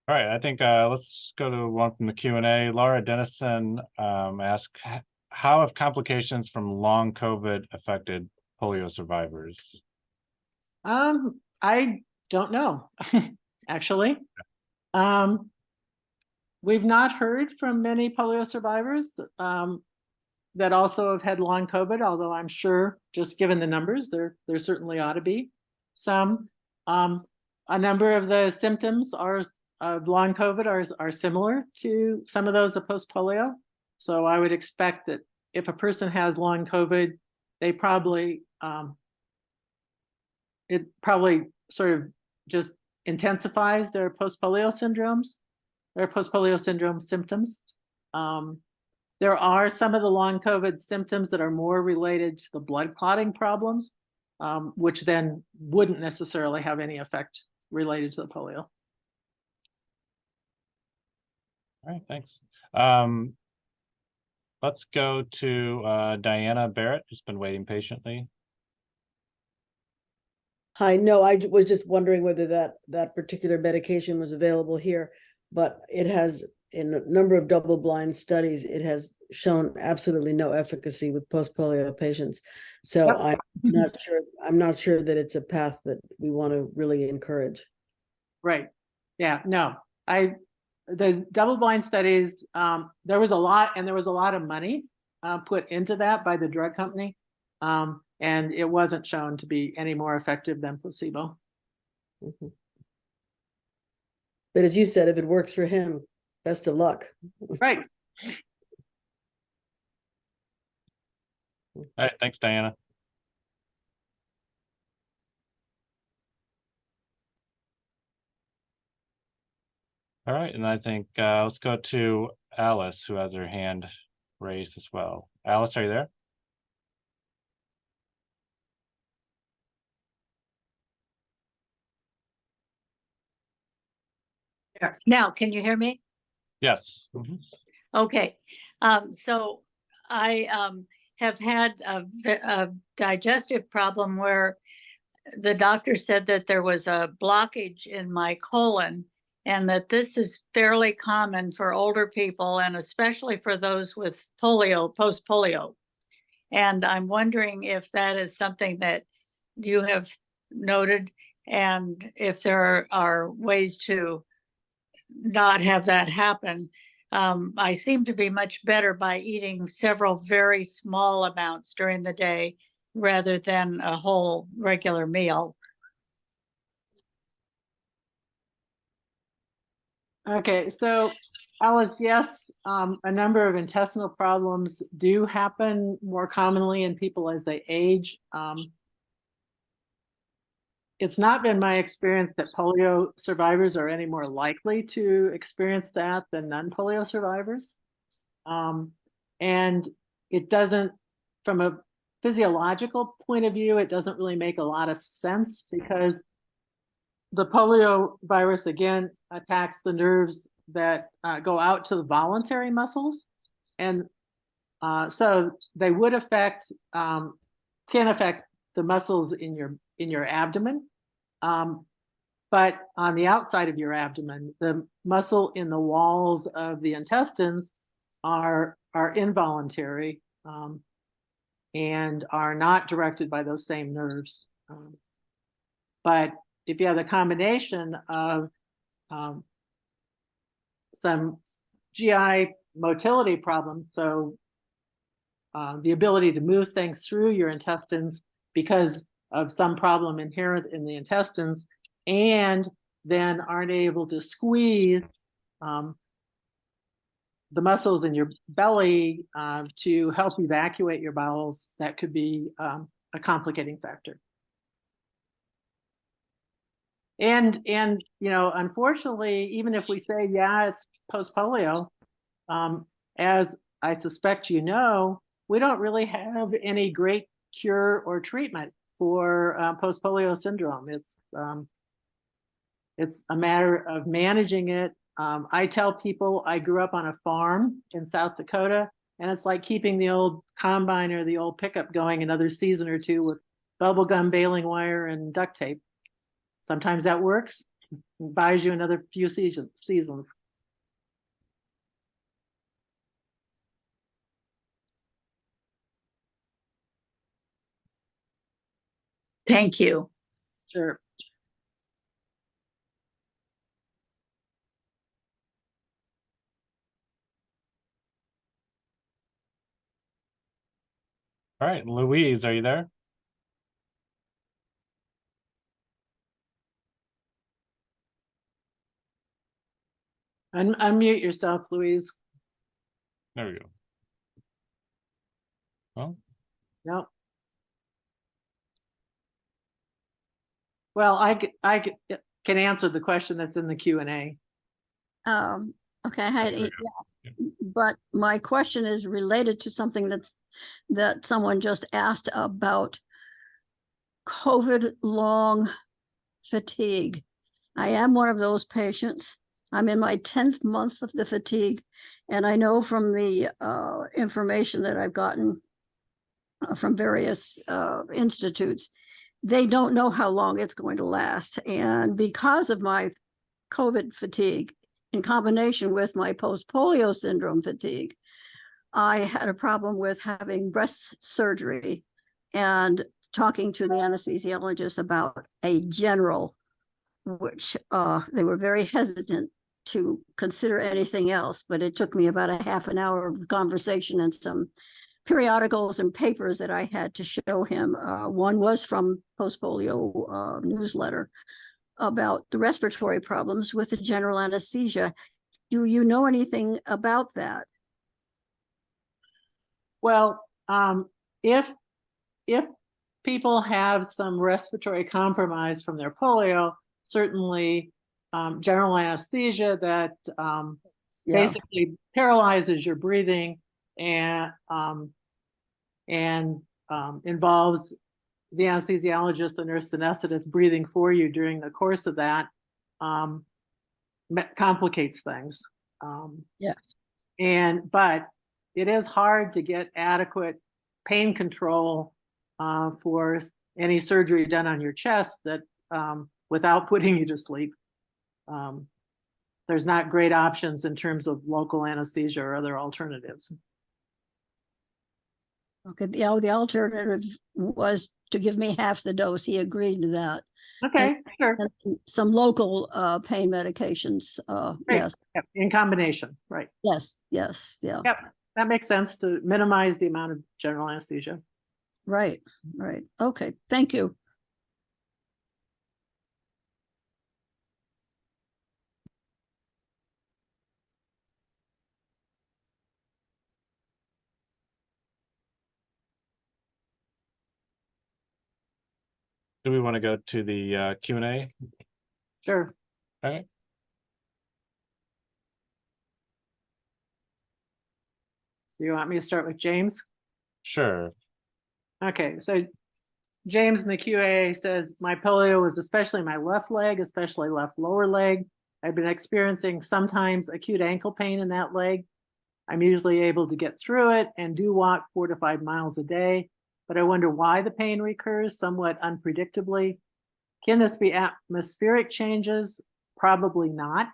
All right, I think let's go to one from the Q&A. Laura Dennison asked, how have complications from long COVID affected polio survivors? I don't know, actually. We've not heard from many polio survivors that also have had long COVID, although I'm sure, just given the numbers, there certainly ought to be some. A number of the symptoms of long COVID are similar to some of those of post-polio. So I would expect that if a person has long COVID, they probably, it probably sort of just intensifies their post-polio syndromes, their post-polio syndrome symptoms. There are some of the long COVID symptoms that are more related to the blood clotting problems, which then wouldn't necessarily have any effect related to the polio. All right, thanks. Let's go to Diana Barrett, who's been waiting patiently. Hi, no, I was just wondering whether that particular medication was available here, but it has, in a number of double-blind studies, it has shown absolutely no efficacy with post-polio patients. So Yep. I'm not sure that it's a path that we want to really encourage. Right. Yeah, no, the double-blind studies, there was a lot of money put into that by the drug company. And it wasn't shown to be any more effective than placebo. Mhm. But as you said, if it works for him, best of luck. Right. All right, thanks, Diana. All right, and I think let's go to Alice, who has her hand raised as well. Alice, are you there? Now, can you hear me? Yes. Mhm. Okay, so I have had a digestive problem where the doctor said that there was a blockage in my colon and that this is fairly common for older people and especially for those with polio, post-polio. And I'm wondering if that is something that you have noted and if there are ways to not have that happen. I seem to be much better by eating several very small amounts during the day rather than a whole regular meal. Okay, so Alice, yes, a number of intestinal problems do happen more commonly in people as they age. It's not been my experience that polio survivors are any more likely to experience that than non-polio survivors. And it doesn't, from a physiological point of view, it doesn't really make a lot of sense because the polio virus, again, attacks the nerves that go out to the voluntary muscles. And so they would affect, can affect the muscles in your abdomen. But on the outside of your abdomen, the muscle in the walls of the intestines are involuntary and are not directed by those same nerves. But if you have the combination of some GI motility problems, so the ability to move things through your intestines because of some problem inherent in the intestines, and then aren't able to squeeze the muscles in your belly to help evacuate your bowels, that could be a complicating factor. And you know, unfortunately, even if we say, yeah, it's post-polio, as I suspect you know, we don't really have any great cure or treatment for post-polio syndrome. It's a matter of managing it. I tell people I grew up on a farm in South Dakota, and it's like keeping the old combine or the old pickup going another season or two with bubble gum, baling wire, and duct tape. Sometimes that works, and buys you another few seasons. Thank you. Sure. All right, Louise, are you there? Unmute yourself, Louise. There we go. Well, No. Well, I can answer the question that's in the Q&A. Okay, I had, there we yeah, go. but my question is related to something that someone just asked about COVID long fatigue. I am one of those patients. I'm in my 10th month of the fatigue, and I know from the information that I've gotten from various institutes, they don't know how long it's going to last. And because of my COVID fatigue, in combination with my post-polio syndrome fatigue, I had a problem with having breast surgery and talking to the anesthesiologist about a general, which they were very hesitant to consider anything else, but it took me about a half an hour of conversation and some periodicals and papers that I had to show him. One was from Post-Polio newsletter about the respiratory problems with the general anesthesia. Do you know anything about that? Well, if people have some respiratory compromise from their polio, certainly general anesthesia that basically paralyzes your breathing and involves the anesthesiologist, the nurse anesthetist breathing for you during the course of that, complicates things. Yes. But it is hard to get adequate pain control for any surgery done on your chest that without putting you to sleep. There's not great options in terms of local anesthesia or other alternatives. Okay, the alternative was to give me half the dose. He agreed to that. Okay, sure. And some local pain medications. Yes. Yep, in combination, right. Yes. Yeah. Yep, that makes sense to minimize the amount of general anesthesia. Right. Okay, thank you. do we want to go to the Q&A? Sure. All right. So you want me to start with James? Sure. Okay, so James in the QA says, my polio was especially my left leg, especially left lower leg. I've been experiencing sometimes acute ankle pain in that leg. I'm usually able to get through it and do walk 4 to 5 miles a day, but I wonder why the pain recurs somewhat unpredictably. Can this be atmospheric changes? Probably not.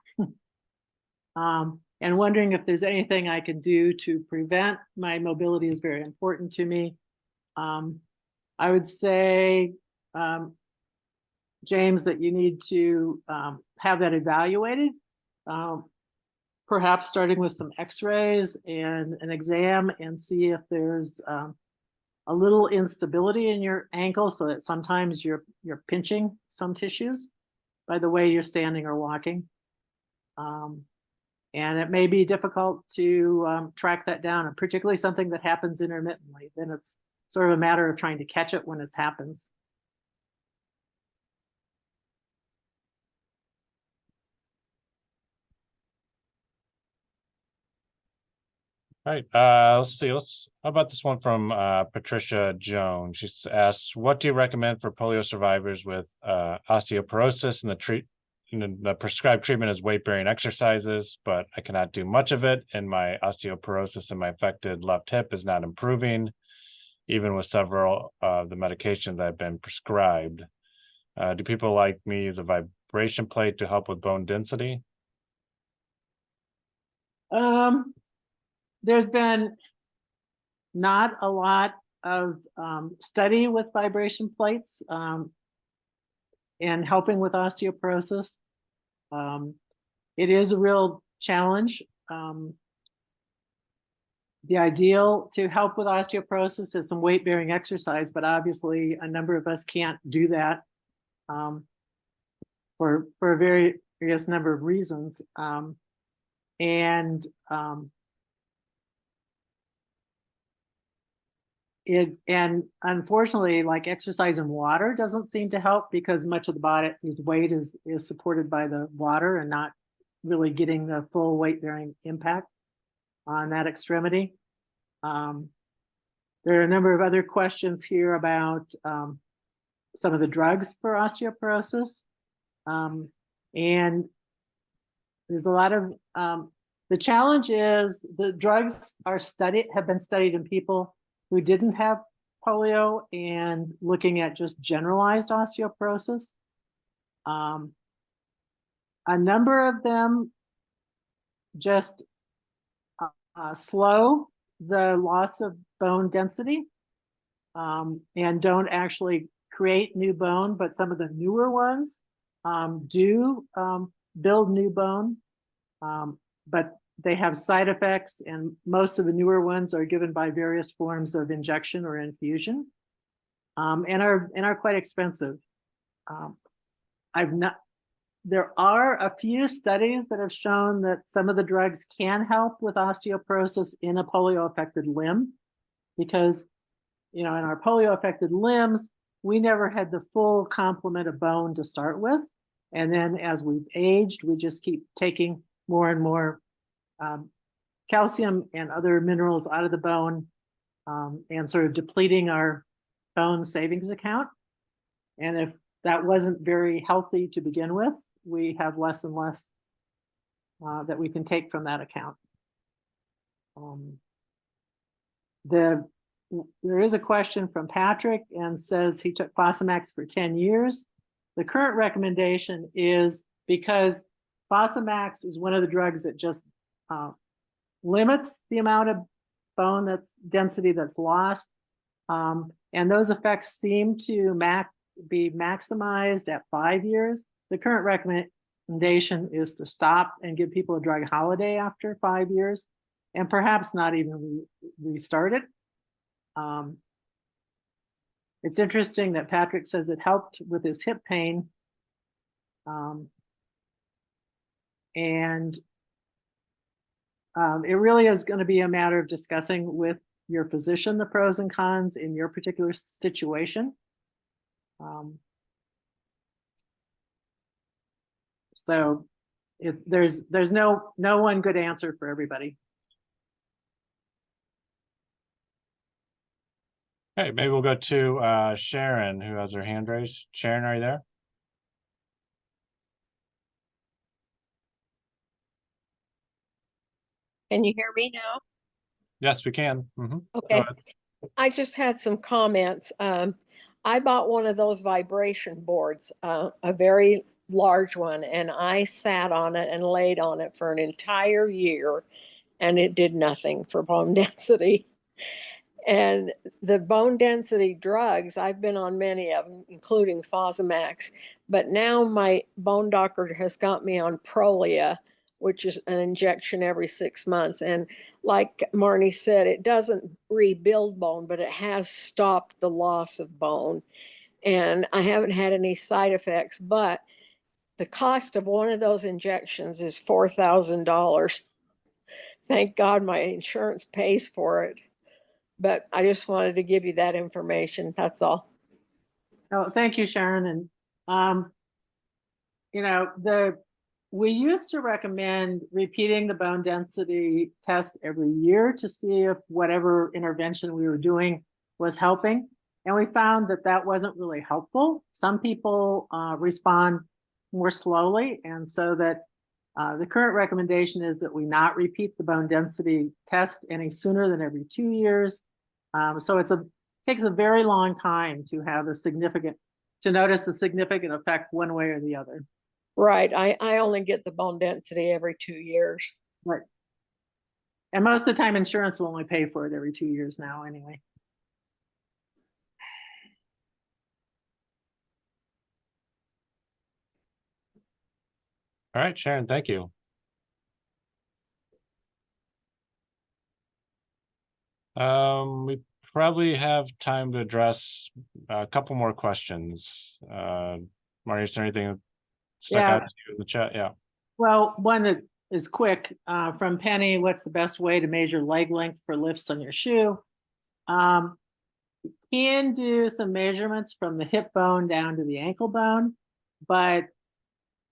And wondering if there's anything I can do to prevent. My mobility is very important to me. I would say, James, that you need to have that evaluated, perhaps starting with some x-rays and an exam, and see if there's a little instability in your ankle, so that sometimes you're pinching some tissues by the way you're standing or walking. And it may be difficult to track that down, and particularly something that happens intermittently. Then it's sort of a matter of trying to catch it when it happens. All right, let's see. How about this one from Patricia Jones? She asks, what do you recommend for polio survivors with osteoporosis, and the prescribed treatment is weight-bearing exercises, but I cannot do much of it, and my osteoporosis in my affected left hip is not improving, even with several of the medications that have been prescribed. Do people like me use a vibration plate to help with bone density? There's been not a lot of study with vibration plates and helping with osteoporosis. It is a real challenge. The ideal to help with osteoporosis is some weight-bearing exercise, but obviously a number of us can't do that for a various number of reasons. And unfortunately, like exercise and water doesn't seem to help, because much of the body's weight is supported by the water and not really getting the full weight bearing impact on that extremity. There are a number of other questions here about some of the drugs for osteoporosis. And there's a lot of, the challenge is the drugs have been studied in people who didn't have polio and looking at just generalized osteoporosis. A number of them just slow the loss of bone density and don't actually create new bone, but some of the newer ones do build new bone, but they have side effects, and most of the newer ones are given by various forms of injection or infusion, and are quite expensive. There are a few studies that have shown that some of the drugs can help with osteoporosis in a polio affected limb, because, in our polio affected limbs, we never had the full complement of bone to start with. And then as we've aged, we just keep taking more and more calcium and other minerals out of the bone, and sort of depleting our bone savings account. And if that wasn't very healthy to begin with, we have less and less that we can take from that account. There is a question from Patrick, and says he took Fosamax for 10 years. The current recommendation is, because Fosamax is one of the drugs that just limits the amount of bone density that's lost, and those effects seem to be maximized at 5 years. The current recommendation is to stop and give people a drug holiday after 5 years, and perhaps not even restart it. It's interesting that Patrick says it helped with his hip pain. And it really is going to be a matter of discussing with your physician the pros and cons in your particular situation. So there's no one good answer for everybody. Okay, maybe we'll go to Sharon, who has her hand raised. Sharon, are you there? Can you hear me now? Yes, we can. Mm-hmm. Okay. I just had some comments. I bought one of those vibration boards, a very large one, and I sat on it and laid on it for an entire year, and it did nothing for bone density. And the bone density drugs, I've been on many of them, including Fosamax, but now my bone doctor has got me on Prolia, which is an injection every 6 months. And like Marny said, it doesn't rebuild bone, but it has stopped the loss of bone. And I haven't had any side effects, but the cost of one of those injections is $4,000. Thank God my insurance pays for it. But I just wanted to give you that information. That's all. Oh, thank you, Sharon. And, we used to recommend repeating the bone density test every year to see if whatever intervention we were doing was helping. And we found that that wasn't really helpful. Some people respond more slowly. And so that the current recommendation is that we not repeat the bone density test any sooner than every 2 years. So takes a very long time to have to notice a significant effect one way or the other. Right. I only get the bone density every 2 years. Right. And most of the time insurance will only pay for it every 2 years now anyway. All right, Sharon, thank you. We probably have time to address a couple more questions. Marty, is there anything that stuck out to you in the chat? Yeah. Well, one that is quick from Penny, what's the best way to measure leg length for lifts on your shoe? You can do some measurements from the hip bone down to the ankle bone, but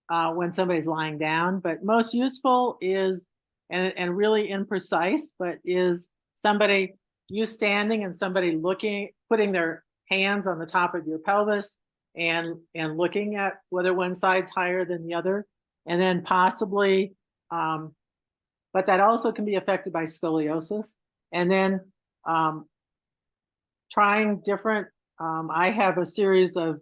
when somebody's lying down, but most useful is, and really imprecise, but is you standing and somebody putting their hands on the top of your pelvis and looking at whether one side's higher than the other. And then possibly, but that also can be affected by scoliosis. And then trying different, I have a series of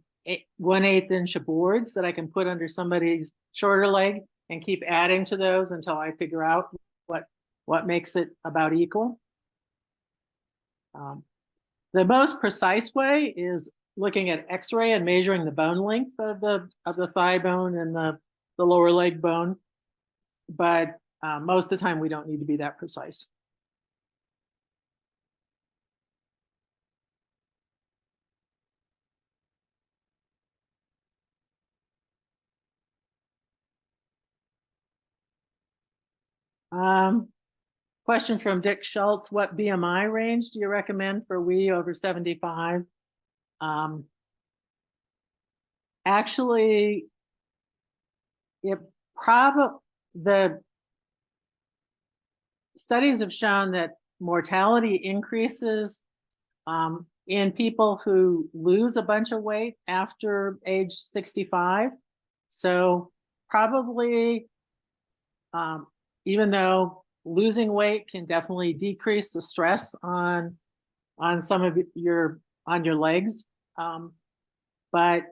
1/8 inch boards that I can put under somebody's shorter leg and keep adding to those until I figure out what makes it about equal. The most precise way is looking at X-ray and measuring the bone length of the thigh bone and the lower leg bone, but most of the time we don't need to be that precise. Question from Dick Schultz, what BMI range do you recommend for we over 75? Actually, the studies have shown that mortality increases in people who lose a bunch of weight after age 65. So probably, even though losing weight can definitely decrease the stress on some of your legs, but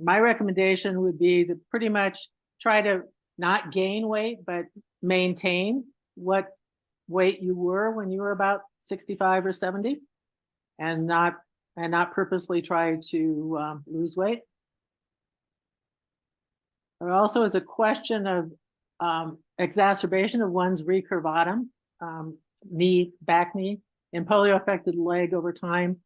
my recommendation would be to pretty much try to not gain weight, but maintain what weight you were when you were about 65 or 70, and not purposely try to lose weight. There also is a question of exacerbation of one's recurvatum, back knee, in polio-affected leg over time.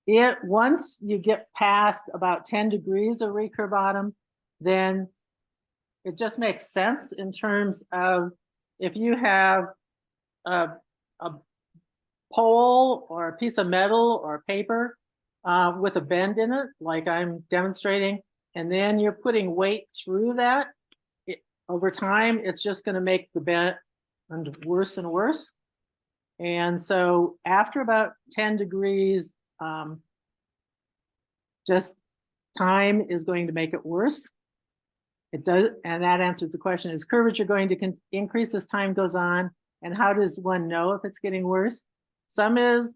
Once you get past about 10 degrees of recurvatum, then it just makes sense in terms of if you have a pole or a piece of metal or paper with a bend in it, like I'm demonstrating, and then you're putting weight through that, over time, it's just going to make the bend worse and worse. And so after about 10 degrees, just time is going to make it worse. It does, and that answers the question, is curvature going to increase as time goes on? And how does one know if it's getting worse? Some is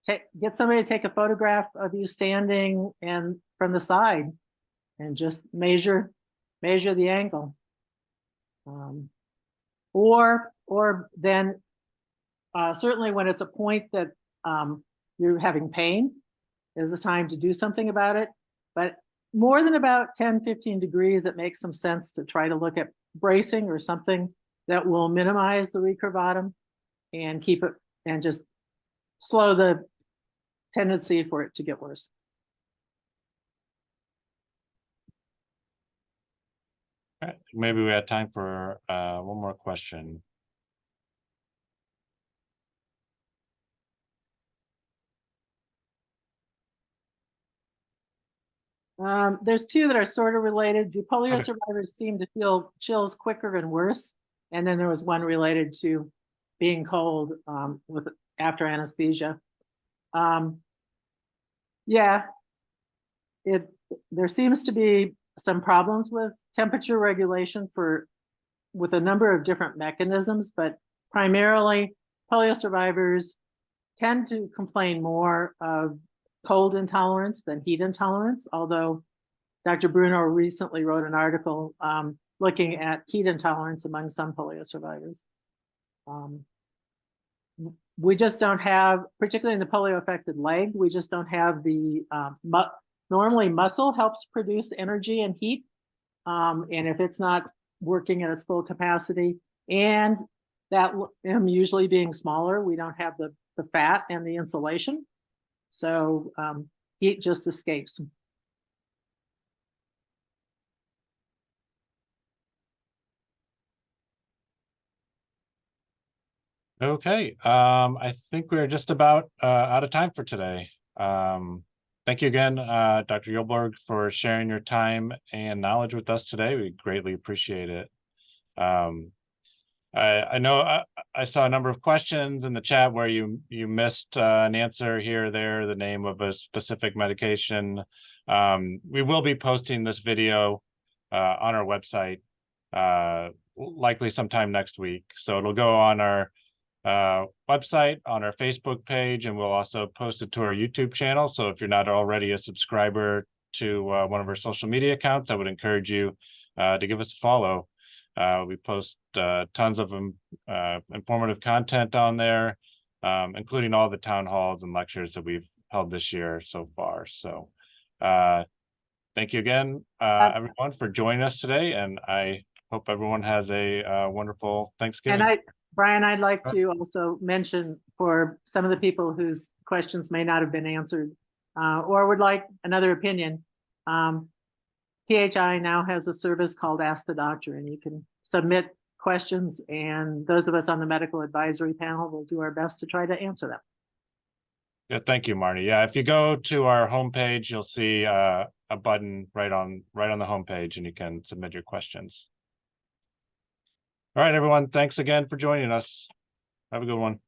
get somebody to take a photograph of you standing and from the side and just measure the angle. Or then certainly when it's a point that you're having pain is the time to do something about it. But more than about 10, 15 degrees, it makes some sense to try to look at bracing or something that will minimize the recurvatum and keep it and just slow the tendency for it to get worse. All right, maybe we had time for one more question. There's two that are sort of related. Do polio Okay. survivors seem to feel chills quicker and worse? And then there was one related to being cold with after anesthesia. Yeah, there seems to be some problems with temperature regulation with a number of different mechanisms, but primarily polio survivors tend to complain more of cold intolerance than heat intolerance, although Dr. Bruno recently wrote an article looking at heat intolerance among some polio survivors. We just don't have, particularly in the polio affected leg, we just don't have the, normally muscle helps produce energy and heat. And if it's not working at its full capacity, and that limb usually being smaller, we don't have the fat and the insulation. So heat just escapes. Okay, I think we're just about out of time for today. Thank you again, Dr. Eulberg, for sharing your time and knowledge with us today. We greatly appreciate it. I know I saw a number of questions in the chat where you missed an answer here or there, the name of a specific medication. We will be posting this video on our website likely sometime next week. So it'll go on our website, on our Facebook page, and we'll also post it to our YouTube channel. So if you're not already a subscriber to one of our social media accounts, I would encourage you to give us a follow. We post tons of informative content on there, including all the town halls and lectures that we've held this year so far. So thank you again, everyone, for joining us today, and I hope everyone has a wonderful Thanksgiving. And Brian, I'd like to also mention for some of the people whose questions may not have been answered or would like another opinion, PHI now has a service called Ask the Doctor, and you can submit questions, and those of us on the medical advisory panel will do our best to try to answer them. Yeah, thank you, Marny. Yeah, if you go to our homepage, you'll see a button right on the homepage, and you can submit your questions. All right, everyone. Thanks again for joining us. Have a good one.